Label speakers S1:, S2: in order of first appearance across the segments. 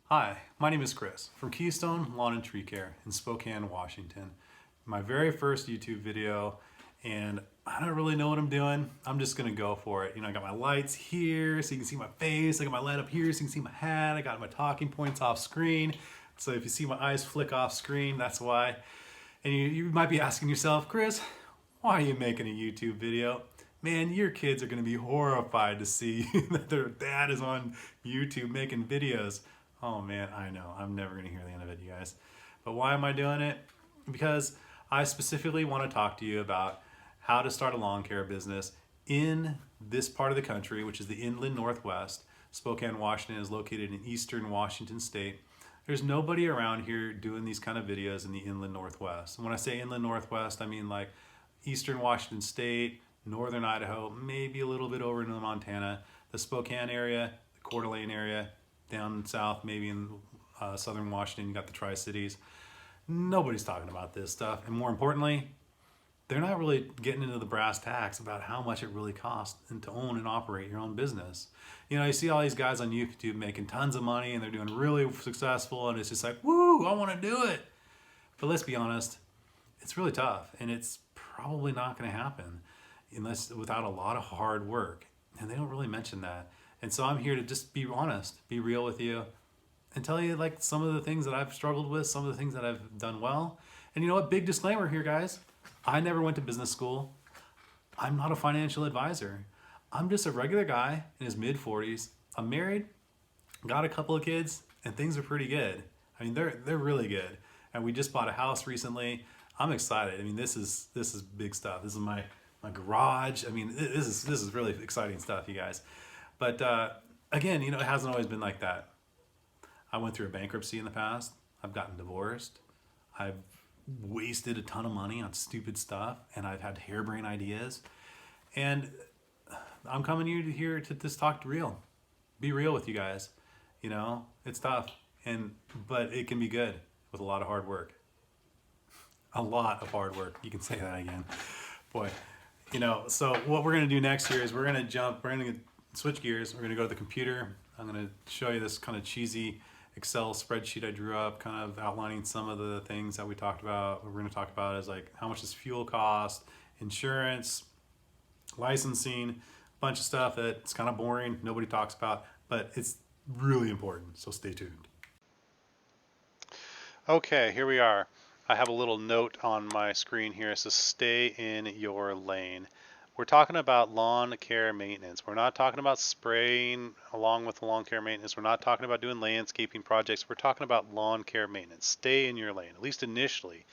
S1: Hi, my name is Chris from Keystone Lawn and Tree Care in Spokane, Washington. My very first YouTube video, and I don't really know what I'm doing. I'm just gonna go for it. I got my lights here so you can see my face. I got my light up here so you can see my hat. I got my talking points off screen. So if you see my eyes flick off screen, that's why. And you might be asking yourself, Chris, why are you making a YouTube video? Man, your kids are going to be horrified to see that their dad is on YouTube making videos. Oh man, I know. I'm never going to hear the end of it, you guys. But why am I doing it? Because I specifically want to talk to you about how to start a lawn care business in this part of the country, which is the inland Northwest. Spokane, Washington is located in eastern Washington state. There's nobody around here doing these kind of videos in the inland Northwest. And when I say inland Northwest, I mean like eastern Washington state, northern Idaho, maybe a little bit over into Montana, the Spokane area, the Coeur d'Alene area, down south, maybe in southern Washington, you got the Tri-Cities. Nobody's talking about this stuff. And more importantly, they're not really getting into the brass tacks about how much it really costs and to own and operate your own business. You see all these guys on YouTube making tons of money and they're doing really successful, and it's just like, woo, I want to do it. But let's be honest, it's really tough, and it's probably not going to happen unless without a lot of hard work. And they don't really mention that. And so I'm here to just be honest, be real with you, and tell you like some of the things that I've struggled with, some of the things that I've done well. And you know what? Big disclaimer here, guys. I never went to business school. I'm not a financial advisor. I'm just a regular guy in his mid 40s. I'm married, got a couple of kids, and things are pretty good. I mean, they're really good. And we just bought a house recently. I'm excited. I mean, this is big stuff. This is my garage. I mean, this is really exciting stuff, you guys. But again, it hasn't always been like that. I went through a bankruptcy in the past. I've gotten divorced. I've wasted a ton of money on stupid stuff, and I've had harebrained ideas. And I'm coming here to just talk real, be real with you guys. It's tough, and but it can be good with a lot of hard work. A lot of hard work. You can say that again, boy. So what we're gonna do next here is we're gonna switch gears. We're gonna go to the computer. I'm gonna show you this kind of cheesy Excel spreadsheet I drew up, kind of outlining some of the things that we talked about. What we're gonna talk about is like how much does fuel cost, insurance, licensing, a bunch of stuff that's kind of boring, nobody talks about, but it's really important. So stay tuned. Okay, here we are. I have a little note on my screen here. It says stay in your lane. We're talking about lawn care maintenance. We're not talking about spraying along with the lawn care maintenance. We're not talking about doing landscaping projects. We're talking about lawn care maintenance. Stay in your lane, at least initially.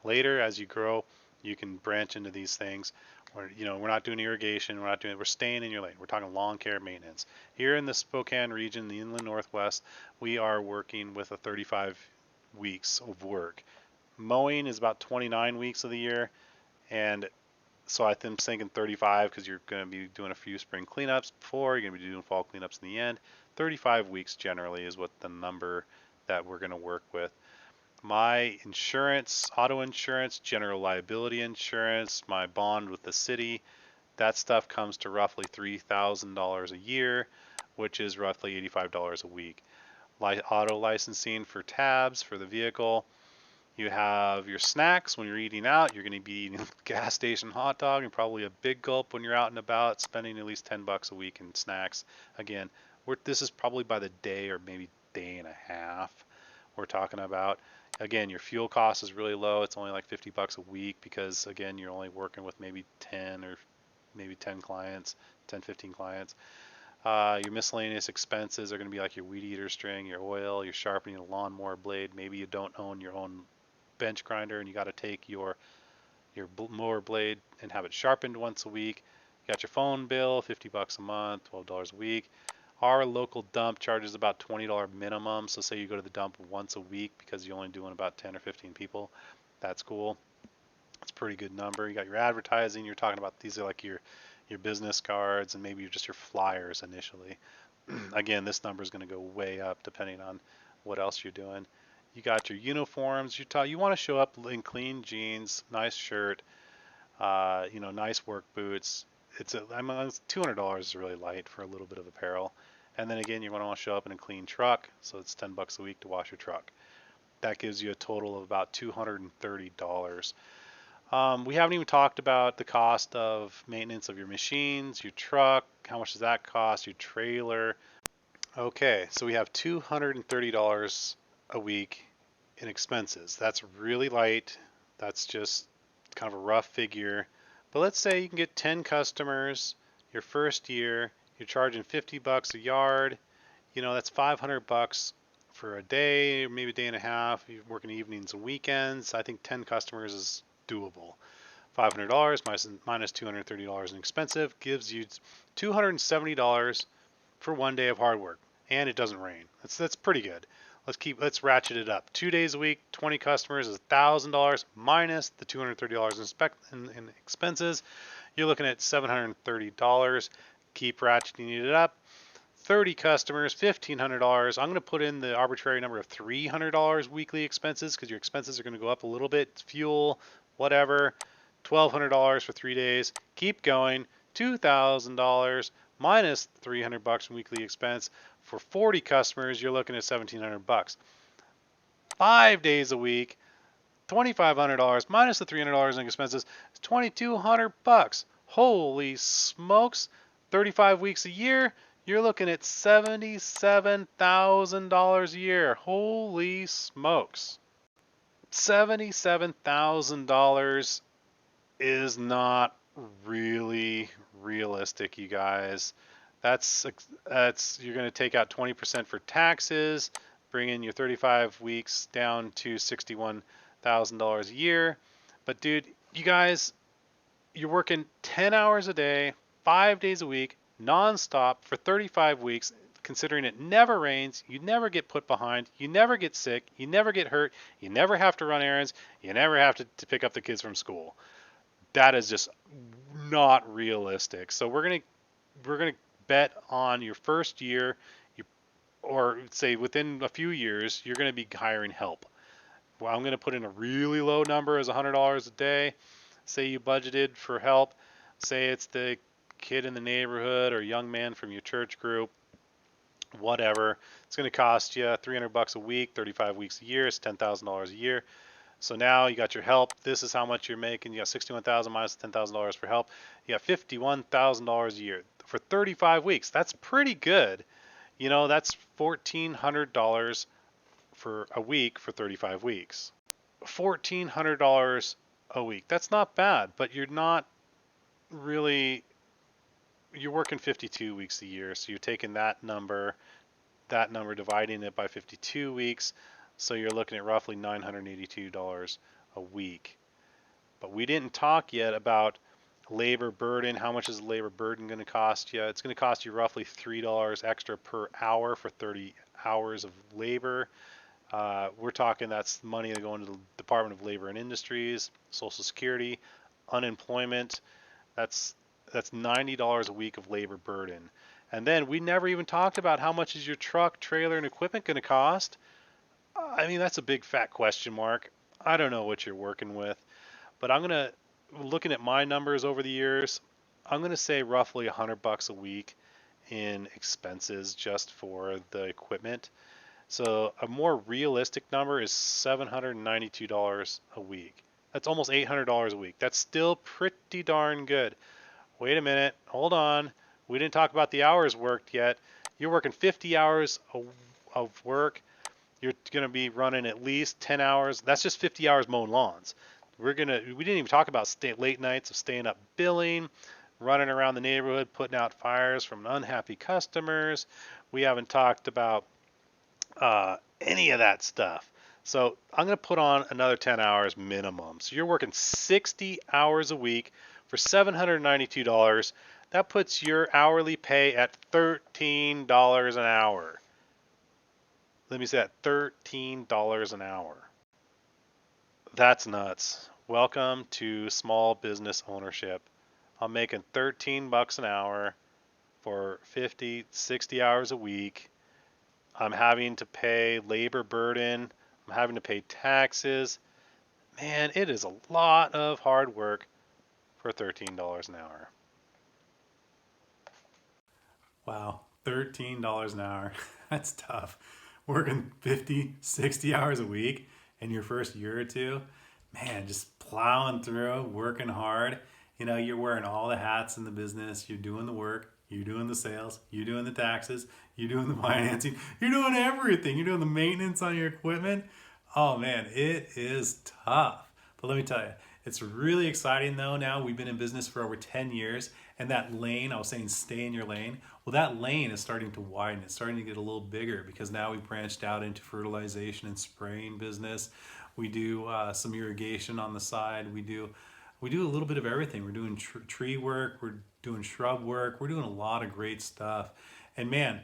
S1: Later, as you grow, you can branch into these things. We're not doing irrigation. We're staying in your lane. We're talking lawn care maintenance. Here in the Spokane region, the inland Northwest, we are working with a 35 weeks of work. Mowing is about 29 weeks of the year, and so I'm thinking 35 because you're going to be doing a few spring cleanups before, you're going to be doing fall cleanups in the end. 35 weeks generally is what the number that we're going to work with. My insurance, auto insurance, general liability insurance, my bond with the city, that stuff comes to roughly $3,000 a year, which is roughly $85 a week. Auto licensing for tabs for the vehicle. You have your snacks when you're eating out. You're going to be eating a gas station hot dog and probably a big gulp when you're out and about, spending at least $10 a week in snacks. Again, this is probably by the day or maybe day and a half we're talking about. Again, your fuel cost is really low. It's only like $50 a week because, again, you're only working with maybe 10 or maybe 10 clients, 10, 15 clients. Your miscellaneous expenses are going to be like your weed eater string, your oil, your sharpening a lawnmower blade. Maybe you don't own your own bench grinder and you got to take your mower blade and have it sharpened once a week. You got your phone bill, $50 a month, $12 a week. Our local dump charges about $20 minimum. So say you go to the dump once a week because you're only doing about 10 or 15 people. That's cool. It's a pretty good number. You got your advertising. You're talking about these are like your business cards and maybe just your flyers initially. Again, this number is going to go way up depending on what else you're doing. You got your uniforms. You want to show up in clean jeans, nice shirt, nice work boots. $200 is really light for a little bit of apparel. And then again, you're going to want to show up in a clean truck, so it's $10 a week to wash your truck. That gives you a total of about $230. We haven't even talked about the cost of maintenance of your machines, your truck, how much does that cost, your trailer. Okay, so we have $230 a week in expenses. That's really light. That's just kind of a rough figure. But let's say you can get 10 customers your first year, you're charging $50 a yard. That's $500 for a day, maybe a day and a half. You're working evenings and weekends. I think 10 customers is doable. $500 minus $230 in expensive gives you $270 for one day of hard work, and it doesn't rain. That's pretty good. Let's ratchet it up. 2 days a week, 20 customers is $1,000 minus the $230 in expenses. You're looking at $730. Keep ratcheting it up. 30 customers, $1,500. I'm going to put in the arbitrary number of $300 weekly expenses because your expenses are going to go up a little bit. Fuel, whatever. $1,200 for 3 days. Keep going. $2,000 minus $300 in weekly expense. For 40 customers, you're looking at $1,700. 5 days a week, $2,500 minus the $300 in expenses is $2,200. Holy smokes! 35 weeks a year, you're looking at $77,000 a year. Holy smokes! $77,000 is not really realistic, you guys. That's you're going to take out 20% for taxes, bringing your 35 weeks down to $61,000 a year. But dude, you guys, you're working 10 hours a day, 5 days a week, nonstop for 35 weeks. Considering it never rains, you never get put behind, you never get sick, you never get hurt, you never have to run errands, you never have to pick up the kids from school. That is just not realistic. So we're gonna bet on your first year, or say within a few years, you're gonna be hiring help. Well, I'm gonna put in a really low number as $100 a day. Say you budgeted for help. Say it's the kid in the neighborhood or young man from your church group. Whatever. It's gonna cost you $300 a week, 35 weeks a year. It's $10,000 a year. So now you got your help. This is how much you're making. You got $61,000 minus $10,000 for help. You got $51,000 a year for 35 weeks. That's pretty good. That's $1,400 for a week for 35 weeks. $1,400 a week. That's not bad, but you're not really. You're working 52 weeks a year, so you're taking that number, dividing it by 52 weeks. So you're looking at roughly $982 a week. But we didn't talk yet about labor burden. How much is the labor burden going to cost you? It's going to cost you roughly $3 extra per hour for 30 hours of labor. We're talking that's money going to the Department of Labor and Industries, Social Security, unemployment. That's $90 a week of labor burden. And then we never even talked about how much is your truck, trailer, and equipment going to cost. I mean, that's a big fat question mark. I don't know what you're working with, but looking at my numbers over the years, I'm gonna say roughly $100 a week in expenses just for the equipment. So a more realistic number is $792 a week. That's almost $800 a week. That's still pretty darn good. Wait a minute, hold on. We didn't talk about the hours worked yet. You're working 50 hours of work. You're going to be running at least 10 hours. That's just 50 hours mowing lawns. We didn't even talk about late nights of staying up billing, running around the neighborhood, putting out fires from unhappy customers. We haven't talked about any of that stuff. So I'm going to put on another 10 hours minimum. So you're working 60 hours a week for $792. That puts your hourly pay at $13 an hour. Let me say that, $13 an hour. That's nuts. Welcome to small business ownership. I'm making $13 an hour for 50, 60 hours a week. I'm having to pay labor burden. I'm having to pay taxes. Man, it is a lot of hard work for $13 an hour. Wow. $13 an hour. That's tough. Working 50, 60 hours a week in your first year or two, man, just plowing through, working hard. You know, you're wearing all the hats in the business. You're doing the work. You're doing the sales. You're doing the taxes. You're doing the financing. You're doing everything. You're doing the maintenance on your equipment. Oh man, it is tough. But let me tell you, it's really exciting though now. We've been in business for over 10 years, and that lane, I was saying stay in your lane. Well, that lane is starting to widen. It's starting to get a little bigger because now we've branched out into fertilization and spraying business. We do some irrigation on the side. We do a little bit of everything. We're doing tree work. We're doing shrub work. We're doing a lot of great stuff. And man,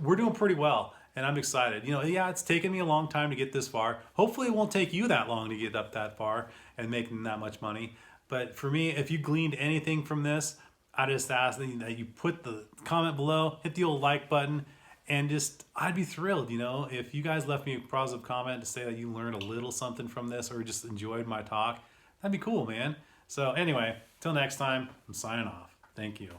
S1: we're doing pretty well, and I'm excited. You know, yeah, it's taken me a long time to get this far. Hopefully it won't take you that long to get up that far and making that much money. But for me, if you gleaned anything from this, I just ask that you put the comment below, hit the old like button, and just, I'd be thrilled, you know, if you guys left me a positive comment to say that you learned a little something from this or just enjoyed my talk. That'd be cool, man. So anyway, till next time, I'm signing off. Thank you.